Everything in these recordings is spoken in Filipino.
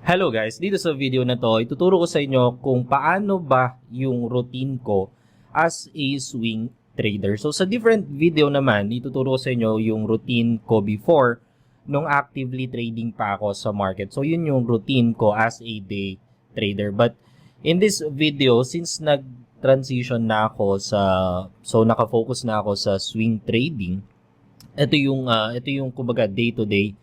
Hello guys, dito sa video na to, ituturo ko sa inyo kung paano ba yung routine ko as a swing trader. So sa different video naman, ituturo ko sa inyo yung routine ko before nung actively trading pa ako sa market. So yun yung routine ko as a day trader. But in this video, since nag-transition na ako naka-focus na ako sa swing trading, ito yung kumbaga day-to-day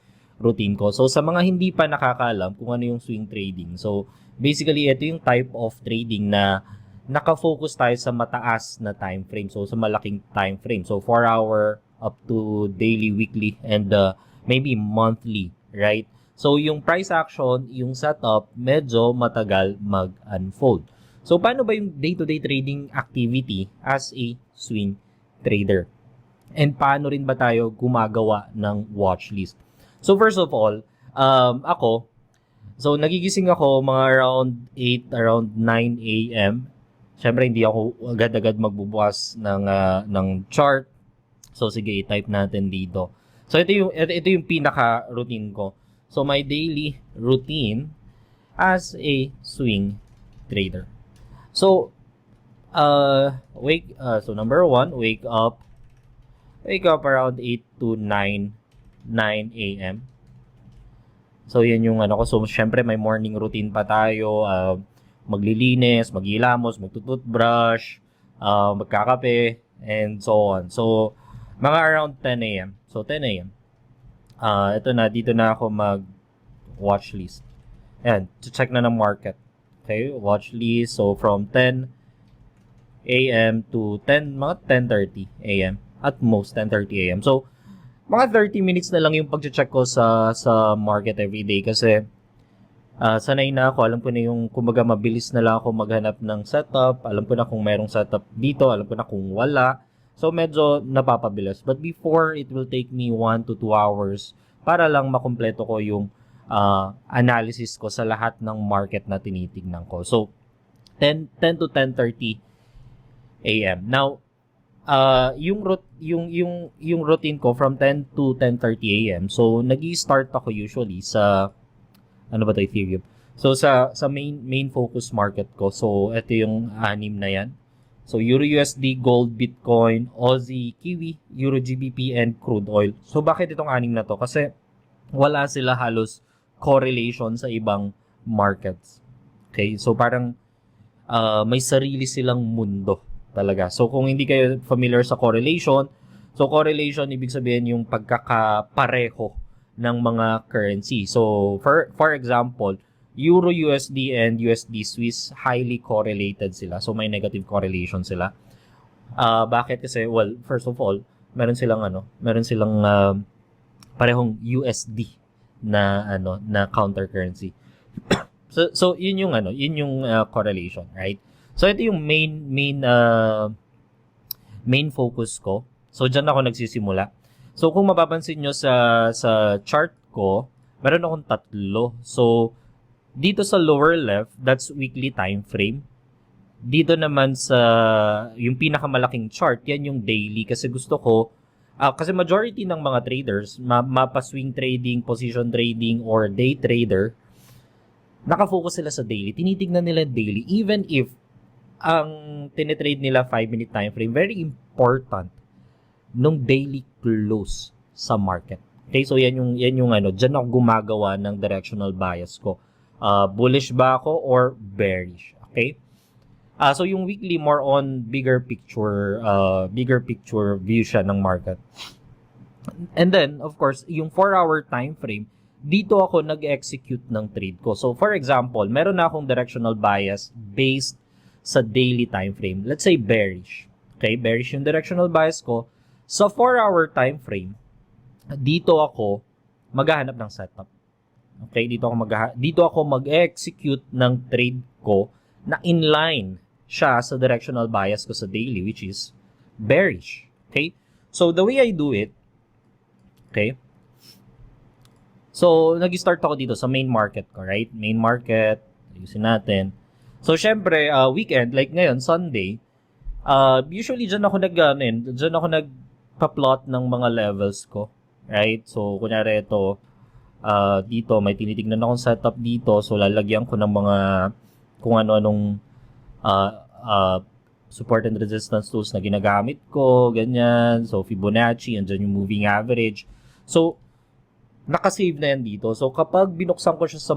routine ko. So, sa mga hindi pa nakakaalam kung ano yung swing trading. So, basically, ito yung type of trading na nakafocus tayo sa mataas na time frame. So, sa malaking time frame. So, 4 hour up to daily, weekly, and maybe monthly, right? So, yung price action, yung setup, medyo matagal mag-unfold. So, paano ba yung day-to-day trading activity as a swing trader? And paano rin ba tayo gumagawa ng watch list? So first of all, nagigising ako mga around 8, around 9 a.m. Syempre hindi ako agad-agad magbubukas ng chart. So sige, i-type natin dito. So ito yung pinaka-routine ko. So my daily routine as a swing trader. So number 1, wake up around 8 to 9 a.m. So, yan yung ko. So, syempre, may morning routine pa tayo. Maglilinis, maghilamos, magtututbrush, magkakape, and so on. So, mga around 10 a.m. So, 10 a.m. Dito na ako mag-watch list. Ayan, check na ng market. Okay, watch list. So, from 10 a.m. to mga 10:30 a.m. At most, 10:30 a.m. So, mga 30 minutes na lang yung pag-check ko sa market everyday kasi sanay na ako. Alam ko na yung kumbaga mabilis na lang ako maghanap ng setup. Alam ko na kung merong setup dito. Alam ko na kung wala. So, medyo napapabilis. But before, it will take me 1 to 2 hours para lang makumpleto ko yung analysis ko sa lahat ng market na tinitignan ko. So, 10 to 10:30 a.m. Now, yung routine ko from 10 to 10:30 a.m. So, nag-i-start ako usually sa Ethereum. So, sa main focus market ko. So, ito yung 6 na yan. So, Euro USD, Gold, Bitcoin, Aussie, Kiwi, Euro GBP, and crude oil. So, bakit itong 6 na to? Kasi wala sila halos correlation sa ibang markets. Okay? So, parang may sarili silang mundo talaga. So, kung hindi kayo familiar sa correlation, so correlation, ibig sabihin yung pagkakapareho ng mga currency. So, for example, Euro USD and USD Swiss, highly correlated sila. So, may negative correlation sila. Bakit? Kasi, well, first of all, meron silang parehong USD na counter currency. so yun yung correlation, right? So, ito yung main focus ko. So, dyan ako nagsisimula. So, kung mapapansin nyo sa chart ko, meron akong 3. So, dito sa lower left, that's weekly time frame. Dito naman sa yung pinakamalaking chart, yan yung daily. Kasi gusto ko, kasi majority ng mga traders, mapa-swing trading, position trading, or day trader, nakafocus sila sa daily. Tinitignan nila daily. Even if ang tinitrade nila 5-minute time frame, very important nung daily close sa market. Okay, so yan yung diyan ako gumagawa ng directional bias ko. Bullish ba ako or bearish? Okay? So yung weekly more on bigger picture view siya ng market. And then, of course, yung 4-hour time frame, dito ako nag-execute ng trade ko. So for example, meron na akong directional bias based sa daily time frame. Let's say bearish. Okay, bearish yung directional bias ko. Sa 4-hour time frame, dito ako maghahanap ng setup. Okay, dito ako mag-execute ng trade ko na inline siya sa directional bias ko sa daily, which is bearish. Okay? So the way I do it, okay? So nag-start ako dito sa main market ko, right? Main market, ayusin natin. So, syempre, weekend, like ngayon, Sunday, usually dyan ako nagpa-plot ng mga levels ko. Right? So, kunyari ito, dito, may tinitignan akong setup dito. So, lalagyan ko ng mga kung ano-anong support and resistance tools na ginagamit ko, ganyan. So, Fibonacci, andyan yung moving average. So, nakasave na yan dito. So, kapag binuksan ko siya sa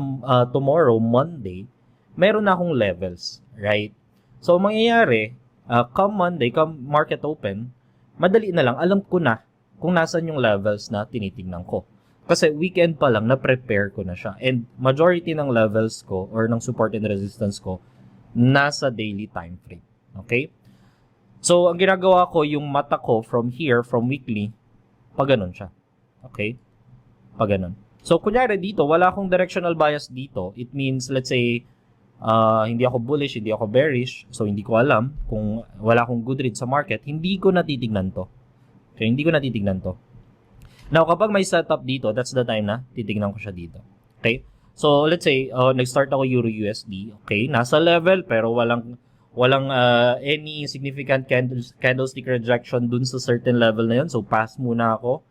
tomorrow, Monday, meron na akong levels, right? So, mangyayari, come Monday, come market open, madali na lang, alam ko na kung nasan yung levels na tinitingnan ko. Kasi weekend pa lang, na-prepare ko na siya. And majority ng levels ko or ng support and resistance ko, nasa daily time frame. Okay? So, ang ginagawa ko, yung mata ko from here, from weekly, pag ganun siya. Okay? Pag ganun. So, kunyari dito, wala akong directional bias dito. It means, let's say, hindi ako bullish, hindi ako bearish. So, hindi ko alam kung wala akong good read sa market. Hindi ko natitignan to. Okay? Hindi ko natitignan to. Now, kapag may setup dito, that's the time na titignan ko siya dito. Okay? So, let's say, nag-start ako Euro USD. Okay? Nasa level, pero walang any significant candlestick rejection dun sa certain level na yun. So, pass muna ako.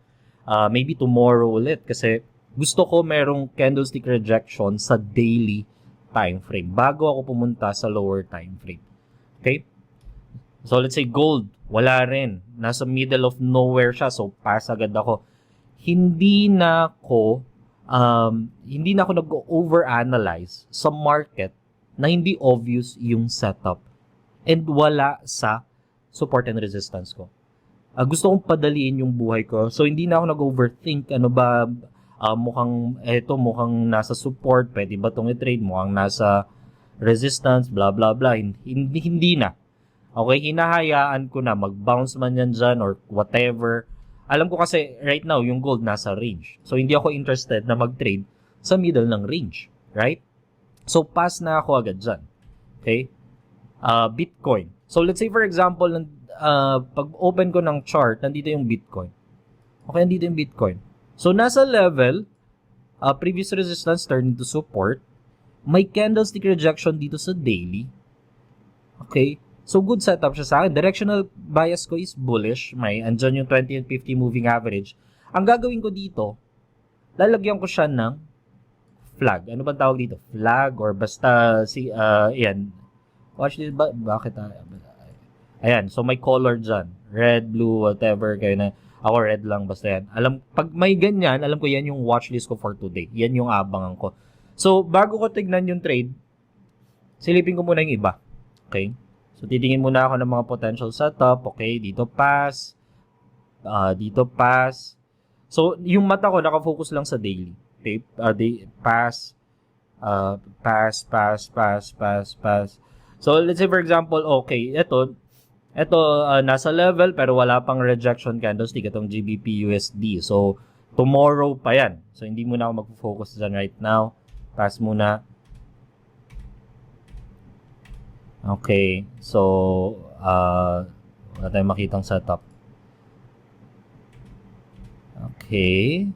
Maybe tomorrow ulit kasi gusto ko merong candlestick rejection sa daily time frame bago ako pumunta sa lower time frame. Okay? So, let's say gold. Wala rin. Nasa middle of nowhere siya. So, pass agad ako. Hindi na ako nag-overanalyze sa market na hindi obvious yung setup and wala sa support and resistance ko. Gusto kong padaliin yung buhay ko. So, hindi na ako nag-overthink. Ano ba, mukhang nasa support. Pwede ba itong i-trade? Mukhang nasa resistance, blah, blah, blah. Hindi na. Okay, hinahayaan ko na mag-bounce man yan dyan or whatever. Alam ko kasi right now, yung gold nasa range. So, hindi ako interested na mag-trade sa middle ng range. Right? So, pass na ako agad dyan. Okay? Bitcoin. So, let's say for example, pag open ko ng chart, nandito yung Bitcoin. Okay, nandito yung Bitcoin. So, nasa level, previous resistance turned into support. May candlestick rejection dito sa daily. Okay? So, good setup siya sa akin. Directional bias ko is bullish. May andyan yung 20 and 50 moving average. Ang gagawin ko dito, lalagyan ko siya ng flag. Ano ba tawag dito? Flag or basta yan. Watch this. Bakit? Ayan. So, may color dyan. Red, blue, whatever. Kayo na. Ako red lang. Basta yan. Pag may ganyan, alam ko yan yung watchlist ko for today. Yan yung abangan ko. So, bago ko tignan yung trade, silipin ko muna yung iba. Okay? So, titingin muna ako ng mga potential setup. Okay? Dito pass. Dito pass. So, yung mata ko nakafocus lang sa daily. Okay? Pass. Pass. So, let's say for example, okay, ito nasa level pero wala pang rejection candlestick itong GBP USD. So, tomorrow pa yan. So, hindi muna ako mag-focus dyan right now. Pass muna. Okay. So, wala tayong makitang setup. Okay.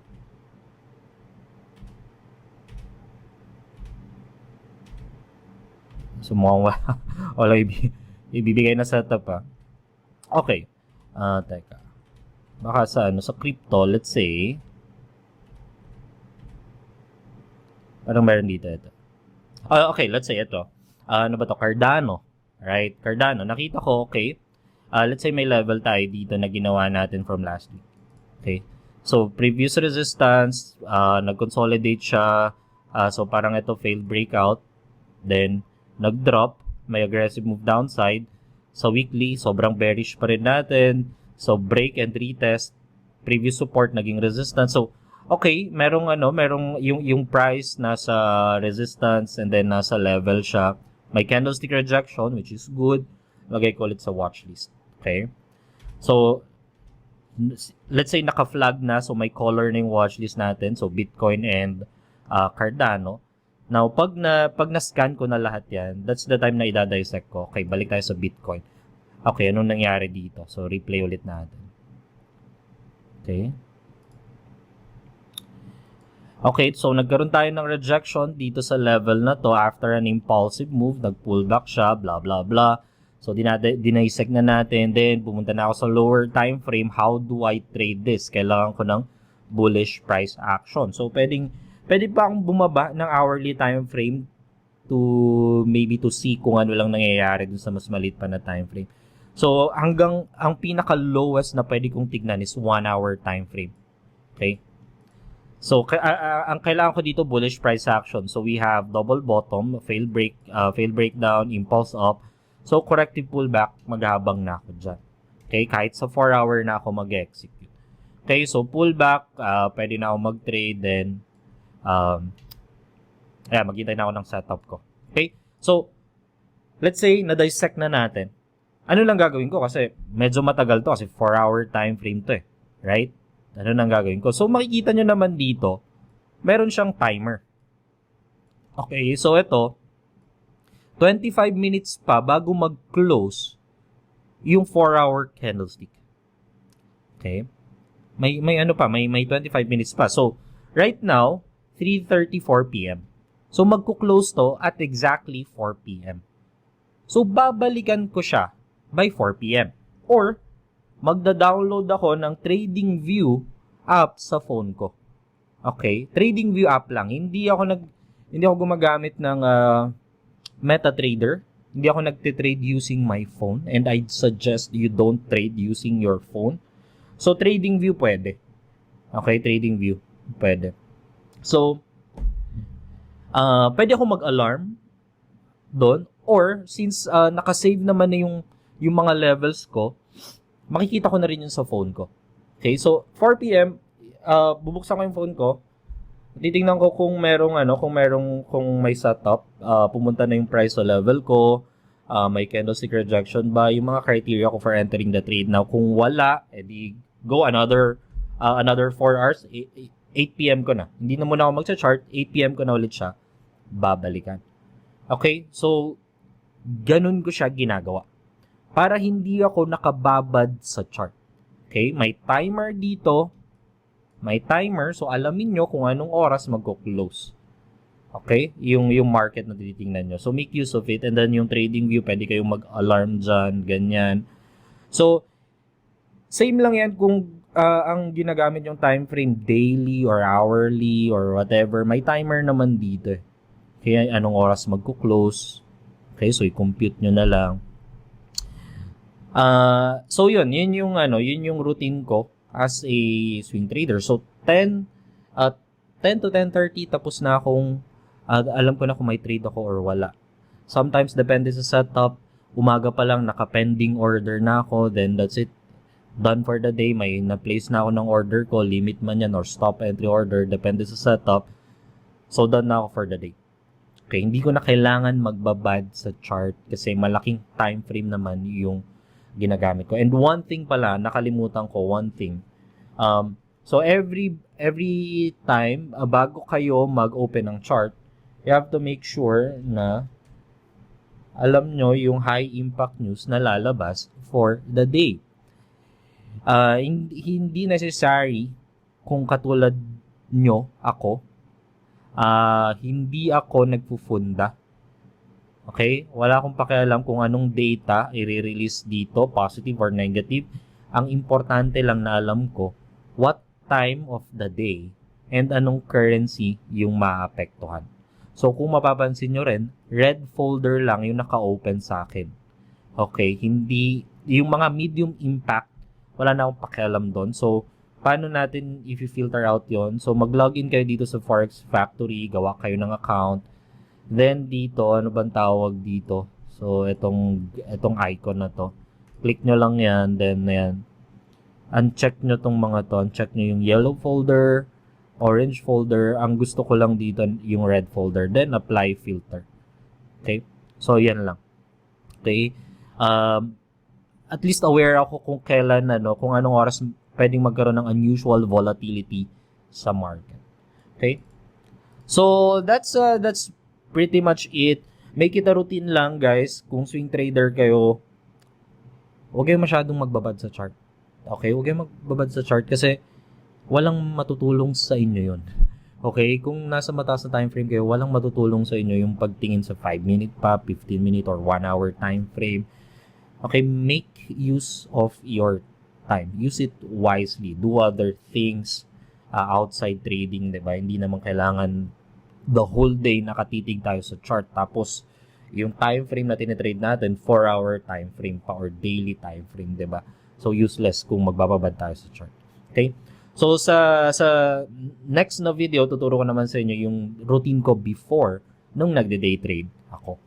So, mukhang wala ibibigay na setup pa. Okay. Teka. Baka sa crypto, let's say, parang meron dito ito. Okay, let's say ito. Ano ba to? Cardano. Right? Cardano. Nakita ko, okay. Let's say may level tayo dito na ginawa natin from last week. Okay. So, previous resistance, nag-consolidate siya. So, parang ito failed breakout. Then, nag-drop, may aggressive move downside. Sa weekly, sobrang bearish pa rin natin. So, break and retest. Previous support, naging resistance. So, okay, merong yung price nasa resistance and then nasa level siya. May candlestick rejection, which is good. Lagay ko ulit sa watch list. Okay? So, let's say naka-flag na. So, may color na yung watch list natin. So, Bitcoin and Cardano. Now, pag na-scan ko na lahat yan, that's the time na i-dissect ko. Okay, balik tayo sa Bitcoin. Okay, anong nangyari dito? So, replay ulit natin. Okay. Okay, so nagkaroon tayo ng rejection dito sa level na to after an impulsive move. Nag-pull back siya, blah, blah, blah. So, dinaisect na natin. Then, pumunta na ako sa lower time frame. How do I trade this? Kailangan ko ng bullish price action. So, pwedeng pwede pa akong bumaba ng hourly time frame to maybe to see kung ano lang nangyayari dun sa mas maliit pa na time frame. So, hanggang ang pinaka-lowest na pwede kong tignan is 1 hour time frame. Okay? So, ang kailangan ko dito, bullish price action. So, we have double bottom, fail breakdown, impulse up. So, corrective pullback, maghabang na ako dyan. Okay? Kahit sa 4 hour na ako mag-execute. Okay? So, pullback, pwede na ako mag-trade, then, maghintay na ako ng setup ko. Okay? So, let's say, na-dissect na natin. Ano lang gagawin ko? Kasi medyo matagal to kasi 4 hour time frame to eh. Right? Ano lang gagawin ko? So, makikita nyo naman dito, meron siyang timer. Okay, so ito, 25 minutes pa bago mag-close yung 4 hour candlestick. Okay? May 25 minutes pa. So, right now, 3:34 p.m. So, magko-close to at exactly 4 p.m. So, babalikan ko siya by 4 p.m. Or, magda-download ako ng TradingView app sa phone ko. Okay? TradingView app lang. Hindi ako gumagamit ng MetaTrader. Hindi ako nagtitrade using my phone. And I'd suggest you don't trade using your phone. So, TradingView pwede. Okay? TradingView pwede. So, pwede ako mag-alarm doon, or since nakasave naman na yung mga levels ko, makikita ko na rin yun sa phone ko. Okay, so 4 p.m. Bubuksan ko yung phone ko, titingnan ko kung may setup, pumunta na yung price sa level ko, may candlestick rejection ba, yung mga criteria ko for entering the trade. Now, kung wala, edi go another 4 hours, 8 p.m. ko na. Hindi na muna ako magsa-chart, 8 p.m. ko na ulit siya, babalikan. Okay? So, ganun ko siya ginagawa. Para hindi ako nakababad sa chart. Okay? May timer dito. May timer, so alamin nyo kung anong oras magko-close. Okay? Yung market na tinitingnan nyo. So, make use of it. And then, yung TradingView, pwede kayong mag-alarm dyan, ganyan. So, same lang yan kung ang ginagamit yung time frame daily or hourly or whatever. May timer naman dito. Kaya anong oras magko-close. Okay, so i-compute nyo na lang. So yun yung routine ko as a swing trader. So 10 to 10:30 tapos na akong alam ko na kung may trade ako or wala. Sometimes depende sa setup, umaga pa lang naka-pending order na ako, then that's it. Done for the day, may na-place na ako ng order ko, limit man yan or stop entry order, depende sa setup. So, done na ako for the day. Okay, hindi ko na kailangan magbabad sa chart kasi malaking time frame naman yung ginagamit ko. And one thing pala, nakalimutan ko, so every time, bago kayo mag-open ng chart, you have to make sure na alam nyo yung high impact news na lalabas for the day. Hindi necessary kung katulad nyo, ako, hindi ako nagpufunda. Okay? Wala akong pakialam kung anong data i-release dito, positive or negative. Ang importante lang na alam ko, what time of the day and anong currency yung maapektuhan. So, kung mapapansin nyo rin, red folder lang yung naka-open sa akin. Okay? Hindi, yung mga medium impact, wala na akong pakialam doon. So, paano natin i-filter out yon? So, mag-login kayo dito sa Forex Factory, gawa kayo ng account. Then, dito, ano bang tawag dito? So, itong icon na to. Click nyo lang yan, then, yan. Uncheck nyo tong mga to. Uncheck nyo yung yellow folder, orange folder. Ang gusto ko lang dito, yung red folder. Then, apply filter. Okay? So, yan lang. Okay? At least aware ako kung kailan, kung anong oras pwedeng magkaroon ng unusual volatility sa market. Okay? So, that's pretty much it. Make it a routine lang, guys. Kung swing trader kayo, huwag kayong masyadong magbabad sa chart. Okay? Huwag kayong magbabad sa chart kasi walang matutulong sa inyo yun. Okay? Kung nasa mataas na time frame kayo, walang matutulong sa inyo yung pagtingin sa 5-minute pa, 15-minute or 1-hour time frame. Okay, make use of your time. Use it wisely. Do other things. outside trading, 'di ba? Hindi naman kailangan the whole day nakatitig tayo sa chart. Tapos yung time frame na tinitrade natin, 4-hour time frame pa or daily time frame, 'di ba? So useless kung magbababad tayo sa chart. Okay? So sa next na video, tuturo ko naman sa inyo yung routine ko before nung nagde-day trade ako.